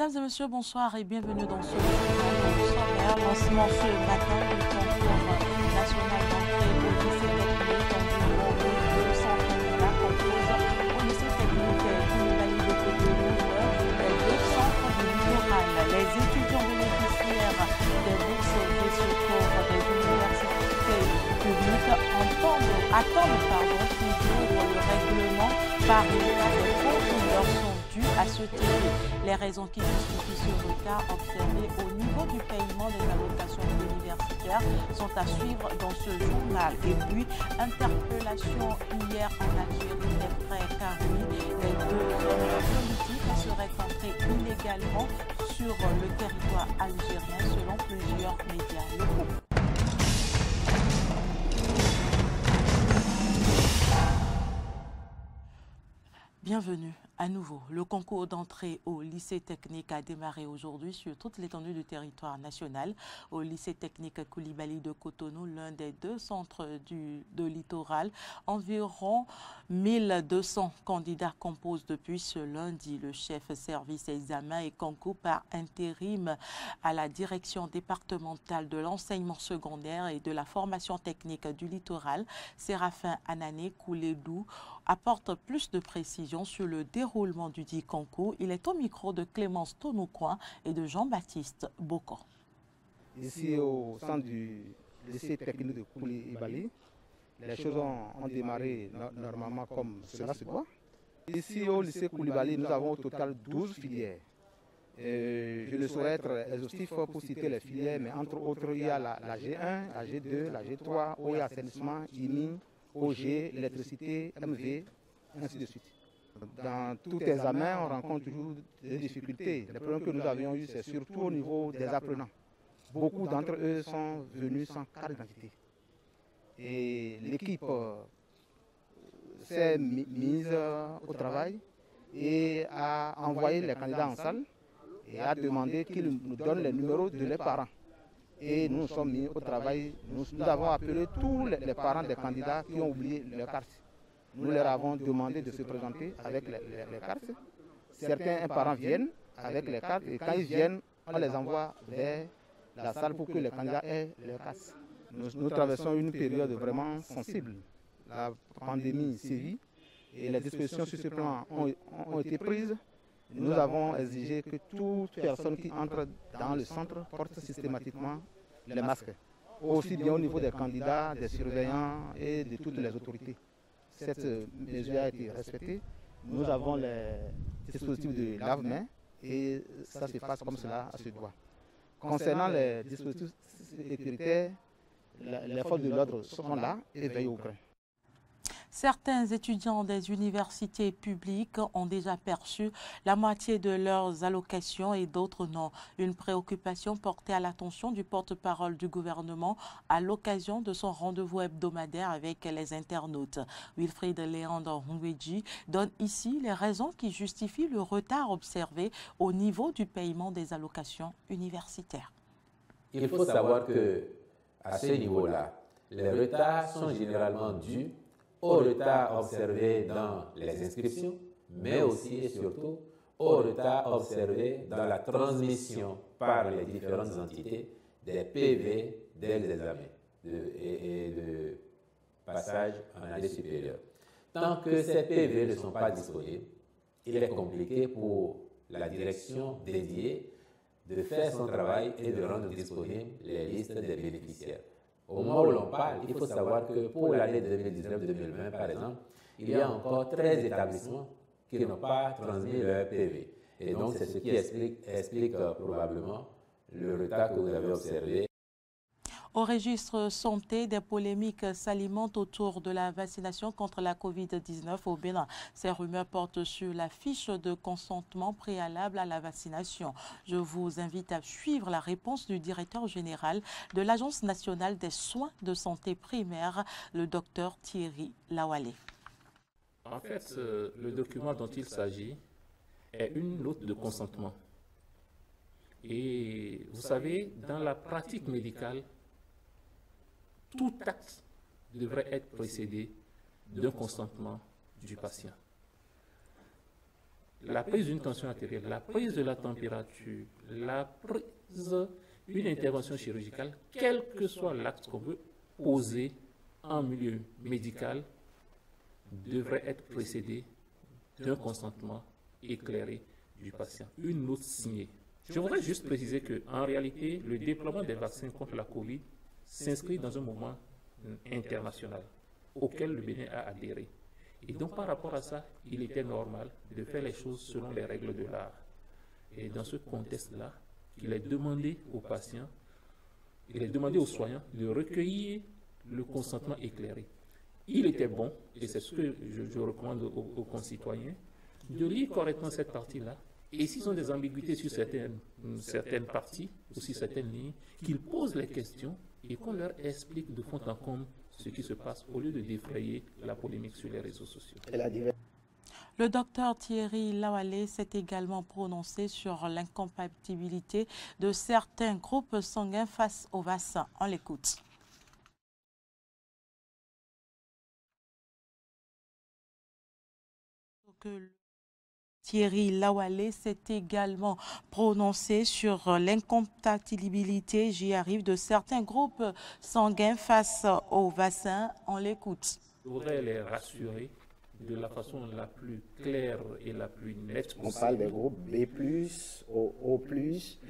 Mesdames et messieurs, bonsoir et bienvenue dans ce sommaire. Lancement ce matin du concours national d'entrée au lycée technique environ 200 candidats composent au lycée technique Koulibaly de Cotonou, les deux centres du littoral. Les étudiants bénéficiaires des bourses et secours des universités publiques attendent toujours le règlement par l'État des cours qui leur sont dus à ce titre. Les raisons qui justifient ce retard observé au niveau du paiement des allocations universitaires sont à suivre dans ce journal. Et puis, interpellation hier en Algérie des frères Karoui. Les deux hommes politiques seraient entrés illégalement sur le territoire algérien selon plusieurs médias locaux. Bienvenue à nouveau. Le concours d'entrée au lycée technique a démarré aujourd'hui sur toute l'étendue du territoire national. Au lycée technique Koulibaly de Cotonou, l'un des deux centres de littoral, environ 1200 candidats composent depuis ce lundi. Le chef service examen et concours par intérim à la direction départementale de l'enseignement secondaire et de la formation technique du littoral, Séraphin Anané Kouledou, apporte plus de précisions sur le déroulement du dit concours. Il est au micro de Clémence Tonoucoin et de Jean-Baptiste Bocco. Ici au centre du lycée technique de Koulibaly, les choses ont démarré normalement comme cela se doit. Ici au lycée Koulibaly, nous avons au total 12 filières. Je ne saurais être exhaustif pour citer les filières, mais entre autres, il y a la G1, la G2, la G3, eau et assainissement, IMI, OG, électricité, MV, ainsi de suite. Dans tout examen, on rencontre toujours des difficultés. Les problèmes que nous avions eus, c'est surtout au niveau des apprenants. Beaucoup d'entre eux sont venus sans carte d'identité. Et l'équipe s'est mise au travail et a envoyé les candidats en salle et a demandé qu'ils nous donnent les numéros de leurs parents. Et nous nous sommes mis au travail. Nous avons appelé tous les parents des candidats qui ont oublié leurs cartes. Nous leur avons demandé de se présenter avec les cartes. Certains parents viennent avec les cartes et quand ils viennent, on les envoie vers la salle pour que les candidats aient leurs cartes. Nous traversons une période vraiment sensible. La pandémie sévit et les dispositions sur ce plan ont été prises. Nous avons exigé que toute personne qui entre dans le centre porte systématiquement les masques, aussi bien au niveau des candidats, des surveillants et de toutes les autorités. Cette mesure a été respectée. Nous avons les dispositifs de lave-mains et ça se passe comme cela se doit. Concernant les dispositifs sécuritaires, les forces de l'ordre sont là et veillent au grain. Certains étudiants des universités publiques ont déjà perçu la moitié de leurs allocations et d'autres non. Une préoccupation portée à l'attention du porte-parole du gouvernement à l'occasion de son rendez-vous hebdomadaire avec les internautes. Wilfried Léandre Ngweji donne ici les raisons qui justifient le retard observé au niveau du paiement des allocations universitaires. Il faut savoir que à ce niveau-là, les retards sont généralement dus au retard observé dans les inscriptions, mais aussi et surtout au retard observé dans la transmission par les différentes entités des PV des examens et de passage en année supérieure. Tant que ces PV ne sont pas disponibles, il est compliqué pour la direction dédiée de faire son travail et de rendre disponibles les listes des bénéficiaires. Au moment où l'on parle, il faut savoir que pour l'année 2019-2020, par exemple, il y a encore 13 établissements qui n'ont pas transmis leur PV. Et donc, c'est ce qui explique probablement le retard que vous avez observé. Au registre santé, des polémiques s'alimentent autour de la vaccination contre la Covid-19 au Bénin. Ces rumeurs portent sur la fiche de consentement préalable à la vaccination. Je vous invite à suivre la réponse du directeur général de l'Agence nationale des soins de santé primaire, le docteur Thierry Lawalé. En fait, le document dont il s'agit est une note de consentement. Et vous savez, dans la pratique médicale, tout acte devrait être précédé d'un consentement du patient. la prise d'une tension artérielle, la prise de la température, une intervention chirurgicale, quel que soit l'acte qu'on veut poser en milieu médical, devrait être précédé d'un consentement éclairé du patient, une note signée. Je voudrais juste préciser qu'en réalité, le déploiement des vaccins contre la COVID s'inscrit dans un mouvement international auquel le Bénin a adhéré. Et donc, par rapport à ça, il était normal de faire les choses selon les règles de l'art. Et dans ce contexte-là, il est demandé aux patients, il est demandé aux soignants de recueillir le consentement éclairé. Il était bon, et c'est ce que je recommande aux concitoyens, de lire correctement cette partie-là. Et s'ils ont des ambiguïtés sur certaines parties, ou sur certaines lignes, qu'ils posent les questions et qu'on leur explique de fond en comble ce qui se passe au lieu de défrayer la polémique sur les réseaux sociaux. Le docteur Thierry Lawalé s'est également prononcé sur l'incompatibilité de certains groupes sanguins face au vaccin. On l'écoute. Thierry Lawalé s'est également prononcé sur l'incompatibilité, j'y arrive, de certains groupes sanguins face au vaccin. On l'écoute. Je voudrais les rassurer de la façon la plus claire et la plus nette possible. On parle des groupes B+, O+.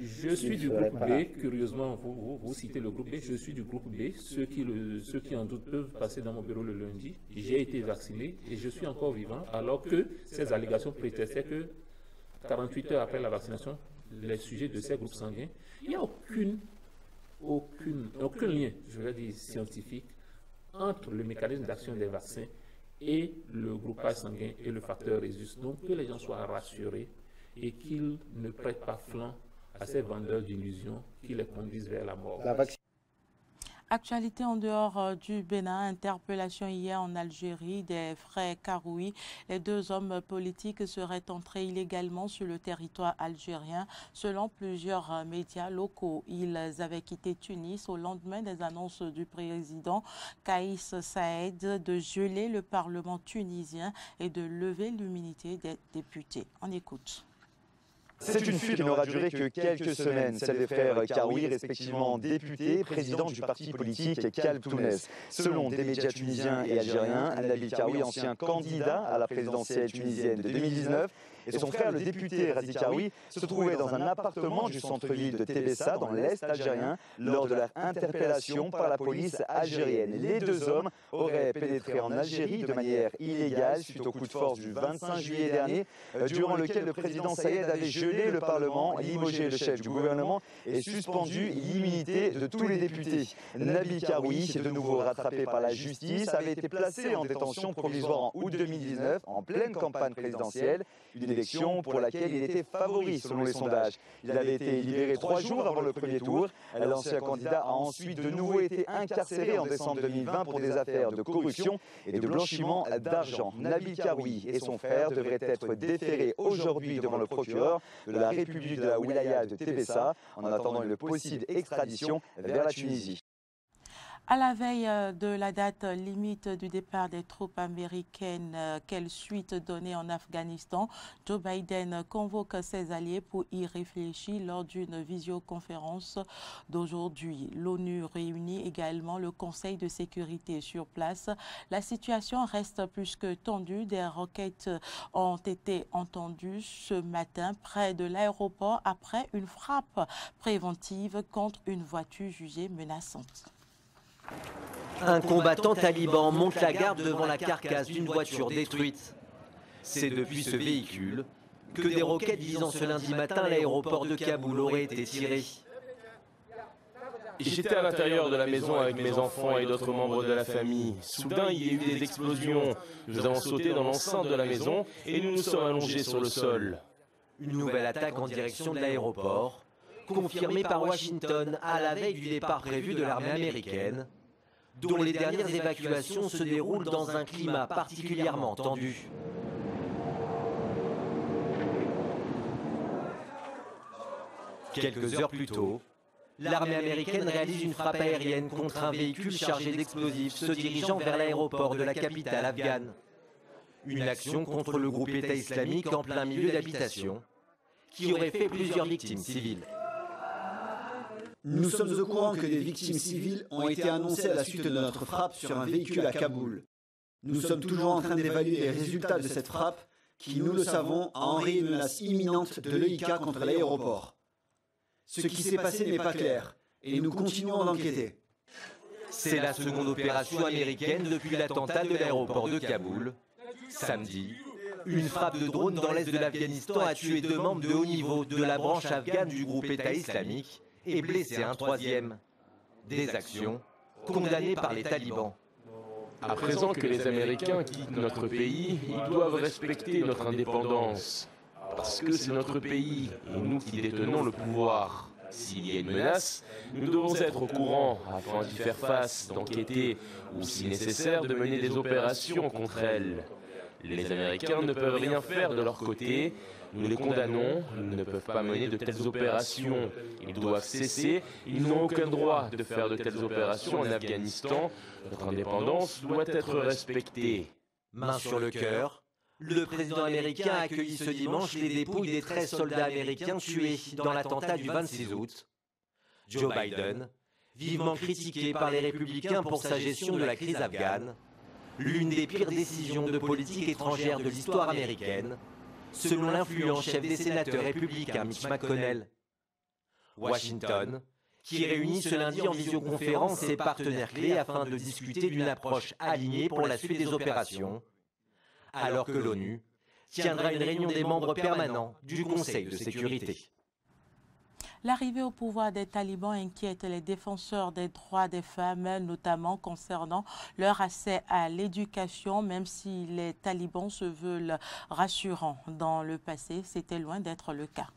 Je suis du groupe B, curieusement, vous citez le groupe B, je suis du groupe B. Ceux qui en doutent peuvent passer dans mon bureau le lundi. J'ai été vacciné et je suis encore vivant, alors que ces allégations prétestaient que 48 heures après la vaccination, les sujets de ces groupes sanguins, il n'y a aucun lien, je vais dire scientifique, entre le mécanisme d'action des vaccins et le groupage sanguin et le facteur Rhésus. Donc que les gens soient rassurés et qu'ils ne prêtent pas flanc à ces vendeurs d'illusions qui les conduisent vers la mort. Actualité en dehors du Bénin, interpellation hier en Algérie des frères Karoui. Les deux hommes politiques seraient entrés illégalement sur le territoire algérien. Selon plusieurs médias locaux, ils avaient quitté Tunis au lendemain des annonces du président Kaïs Saïed de geler le Parlement tunisien et de lever l'immunité des députés. On écoute. C'est une fuite qui n'aura duré que quelques semaines, celle des frères Karoui, respectivement députés, président du parti politique Kalb Tounès. Selon des médias tunisiens et algériens, Nabil Karoui, ancien candidat à la présidentielle tunisienne de 2019, et son frère, le député Razi Karoui, se trouvaient dans un appartement du centre-ville de Tébessa, dans l'est algérien, lors de leur interpellation par la police algérienne. Les deux hommes auraient pénétré en Algérie de manière illégale suite au coup de force du 25 juillet dernier, durant lequel le président Saïed avait gelé le Parlement, limogé le chef du gouvernement et suspendu l'immunité de tous les députés. Nabil Karoui, de nouveau rattrapé par la justice, avait été placé en détention provisoire en août 2019, en pleine campagne présidentielle, une élection pour laquelle il était favori selon les sondages. Il avait été libéré 3 jours avant le premier tour. L'ancien candidat a ensuite de nouveau été incarcéré en décembre 2020 pour des affaires de corruption et de blanchiment d'argent. Nabil Karoui et son frère devraient être déférés aujourd'hui devant le procureur de la République de la Wilaya de Tébessa en attendant une possible extradition vers la Tunisie. À la veille de la date limite du départ des troupes américaines, quelle suite donner en Afghanistan? Joe Biden convoque ses alliés pour y réfléchir lors d'une visioconférence d'aujourd'hui. L'ONU réunit également le Conseil de sécurité sur place. La situation reste plus que tendue. Des roquettes ont été entendues ce matin près de l'aéroport après une frappe préventive contre une voiture jugée menaçante. Un combattant taliban monte la garde devant la carcasse d'une voiture détruite. C'est depuis ce véhicule que des roquettes visant ce lundi matin l'aéroport de Kaboul auraient été tirées. J'étais à l'intérieur de la maison avec mes enfants et d'autres membres de la famille. Soudain, il y a eu des explosions. Nous avons sauté dans l'enceinte de la maison et nous nous sommes allongés sur le sol. Une nouvelle attaque en direction de l'aéroport, confirmée par Washington à la veille du départ prévu de l'armée américaine, dont les dernières évacuations se déroulent dans un climat particulièrement tendu. Quelques heures plus tôt, l'armée américaine réalise une frappe aérienne contre un véhicule chargé d'explosifs se dirigeant vers l'aéroport de la capitale afghane. Une action contre le groupe État islamique en plein milieu d'habitation, qui aurait fait plusieurs victimes civiles. Nous sommes au courant que des victimes civiles ont été annoncées à la suite de notre frappe sur un véhicule à Kaboul. Nous sommes toujours en train d'évaluer les résultats de cette frappe qui, nous le savons, a enrayé une menace imminente de l'EIK contre l'aéroport. Ce qui s'est passé n'est pas clair et nous continuons d'enquêter. C'est la seconde opération américaine depuis l'attentat de l'aéroport de Kaboul. Samedi, une frappe de drone dans l'est de l'Afghanistan a tué 2 membres de haut niveau de la branche afghane du groupe État islamique et blessé un 3e. Des actions condamnées par les talibans. À présent que les Américains quittent notre pays, ils doivent respecter notre indépendance. Parce que c'est notre pays, et nous qui détenons le pouvoir. S'il y a une menace, nous devons être au courant afin d'y faire face, d'enquêter, ou si nécessaire, de mener des opérations contre elle. Les Américains ne peuvent rien faire de leur côté, nous les condamnons, ils ne peuvent pas mener de telles opérations. Ils doivent cesser, ils n'ont aucun droit de faire de telles opérations en Afghanistan. Notre indépendance doit être respectée. Main sur le cœur, le président américain a accueilli ce dimanche les dépouilles des 13 soldats américains tués dans l'attentat du 26 août. Joe Biden, vivement critiqué par les républicains pour sa gestion de la crise afghane, l'une des pires décisions de politique étrangère de l'histoire américaine, selon l'influent chef des sénateurs républicains Mitch McConnell. Washington, qui réunit ce lundi en visioconférence ses partenaires clés afin de discuter d'une approche alignée pour la suite des opérations, alors que l'ONU tiendra une réunion des membres permanents du Conseil de sécurité. L'arrivée au pouvoir des talibans inquiète les défenseurs des droits des femmes, notamment concernant leur accès à l'éducation, même si les talibans se veulent rassurants. Dans le passé, c'était loin d'être le cas.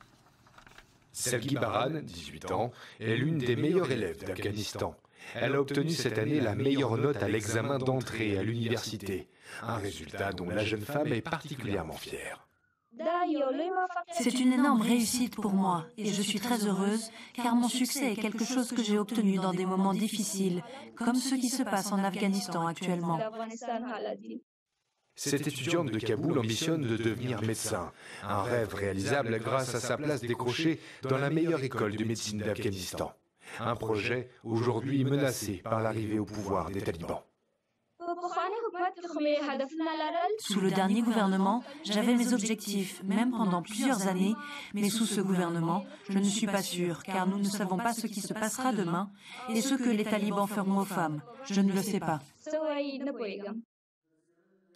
Selgi Baran, 18 ans, est l'une des meilleures élèves d'Afghanistan. Elle a obtenu cette année la meilleure note à l'examen d'entrée à l'université, un résultat dont la jeune femme est particulièrement fière. C'est une énorme réussite pour moi et je suis très heureuse car mon succès est quelque chose que j'ai obtenu dans des moments difficiles, comme ce qui se passe en Afghanistan actuellement. Cette étudiante de Kaboul ambitionne de devenir médecin, un rêve réalisable grâce à sa place décrochée dans la meilleure école de médecine d'Afghanistan. Un projet aujourd'hui menacé par l'arrivée au pouvoir des talibans. Sous le dernier gouvernement, j'avais mes objectifs, même pendant plusieurs années, mais sous ce gouvernement, je ne suis pas sûre, car nous ne savons pas ce qui se passera demain et ce que les talibans feront aux femmes. Je ne le sais pas.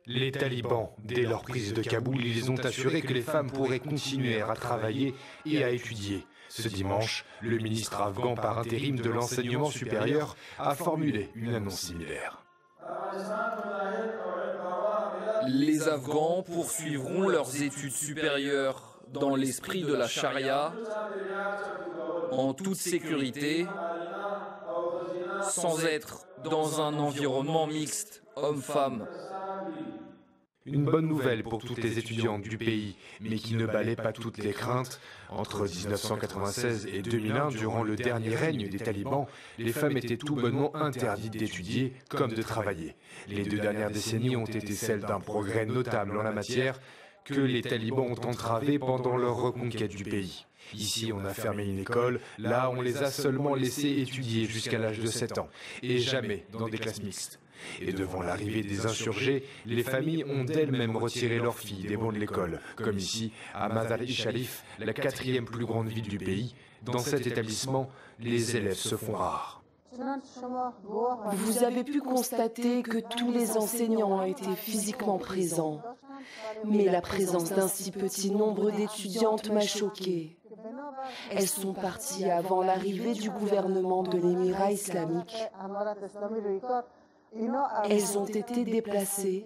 Les talibans, dès leur prise de Kaboul, ils ont assuré que les femmes pourraient continuer à travailler et à étudier. Ce dimanche, le ministre afghan par intérim de l'enseignement supérieur a formulé une annonce similaire. Les Afghans poursuivront leurs études supérieures dans l'esprit de la charia, en toute sécurité, sans être dans un environnement mixte, hommes-femmes. Une bonne nouvelle pour toutes les étudiantes du pays, mais qui ne balaie pas toutes les craintes. Entre 1996 et 2001, durant le dernier règne des talibans, les femmes étaient tout bonnement interdites d'étudier comme de travailler. Les 2 dernières décennies ont été celles d'un progrès notable en la matière que les talibans ont entravé pendant leur reconquête du pays. Ici, on a fermé une école, là, on les a seulement laissés étudier jusqu'à l'âge de 7 ans, et jamais dans des classes mixtes. Et devant l'arrivée des insurgés, les familles ont d'elles-mêmes retiré leurs filles des bancs de l'école, comme ici à Mazar-i-Sharif, la 4e plus grande ville du pays. Dans cet établissement, les élèves se font rares. Vous avez pu constater que tous les enseignants ont été physiquement présents, mais la présence d'un si petit nombre d'étudiantes m'a choquée. Elles sont parties avant l'arrivée du gouvernement de l'Émirat islamique. Elles ont été déplacées,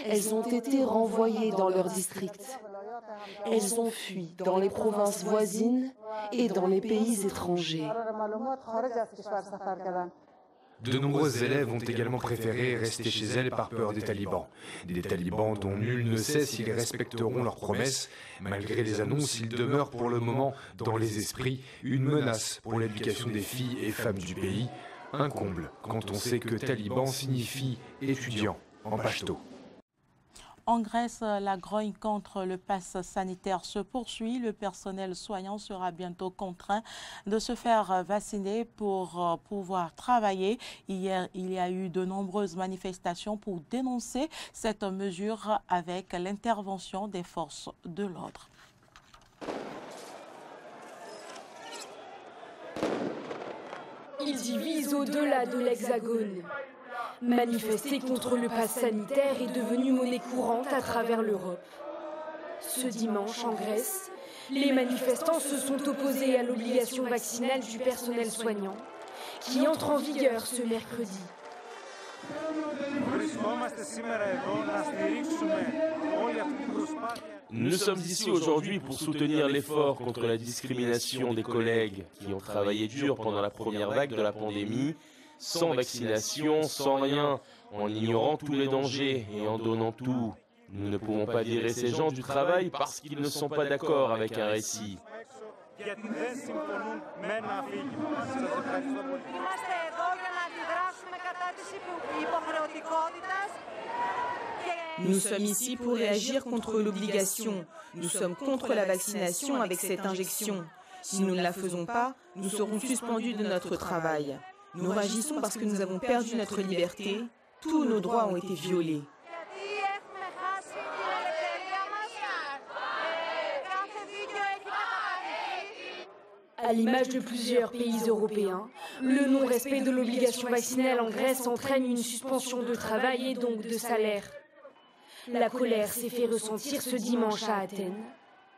elles ont été renvoyées dans leur district, elles ont fui dans les provinces voisines et dans les pays étrangers. De nombreuses élèves ont également préféré rester chez elles par peur des talibans. Des talibans dont nul ne sait s'ils respecteront leurs promesses. Malgré les annonces, ils demeurent pour le moment dans les esprits une menace pour l'éducation des filles et femmes du pays. Un comble quand on sait que taliban signifie étudiant en pachto. En Grèce, la grogne contre le pass sanitaire se poursuit. Le personnel soignant sera bientôt contraint de se faire vacciner pour pouvoir travailler. Hier, il y a eu de nombreuses manifestations pour dénoncer cette mesure avec l'intervention des forces de l'ordre. Il divise au-delà de l'Hexagone. Manifester contre le pass sanitaire est devenu monnaie courante à travers l'Europe. Ce dimanche, en Grèce, les manifestants se sont opposés à l'obligation vaccinale du personnel soignant, qui entre en vigueur ce mercredi. Nous sommes ici aujourd'hui pour soutenir l'effort contre la discrimination des collègues qui ont travaillé dur pendant la première vague de la pandémie, sans vaccination, sans rien, en ignorant tous les dangers et en donnant tout. Nous ne pouvons pas virer ces gens du travail parce qu'ils ne sont pas d'accord avec un récit. Nous sommes ici pour réagir contre l'obligation. Nous sommes contre la vaccination avec cette injection. Si nous ne la faisons pas, nous serons suspendus de notre travail. Nous réagissons parce que nous avons perdu notre liberté. Tous nos droits ont été violés. À l'image de plusieurs pays européens, le non-respect de l'obligation vaccinale en Grèce entraîne une suspension de travail et donc de salaire. La colère s'est fait ressentir ce dimanche à Athènes.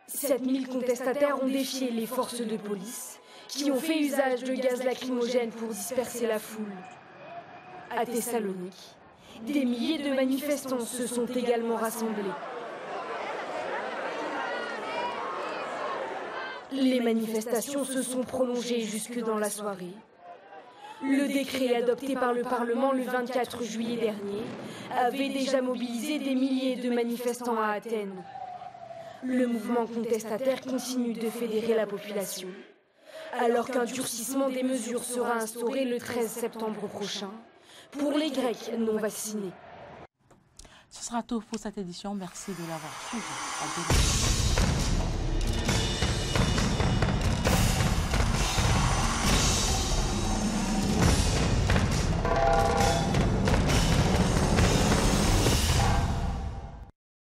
7000 contestataires ont défié les forces de police, qui ont fait usage de gaz lacrymogène pour disperser la foule. À Thessalonique, des milliers de manifestants se sont également rassemblés. Les manifestations se sont prolongées jusque dans la soirée. Le décret adopté par le Parlement le 24 juillet dernier avait déjà mobilisé des milliers de manifestants à Athènes. Le mouvement contestataire continue de fédérer la population, alors qu'un durcissement des mesures sera instauré le 13 septembre prochain pour les Grecs non vaccinés. Ce sera tout pour cette édition. Merci de l'avoir suivi. À demain.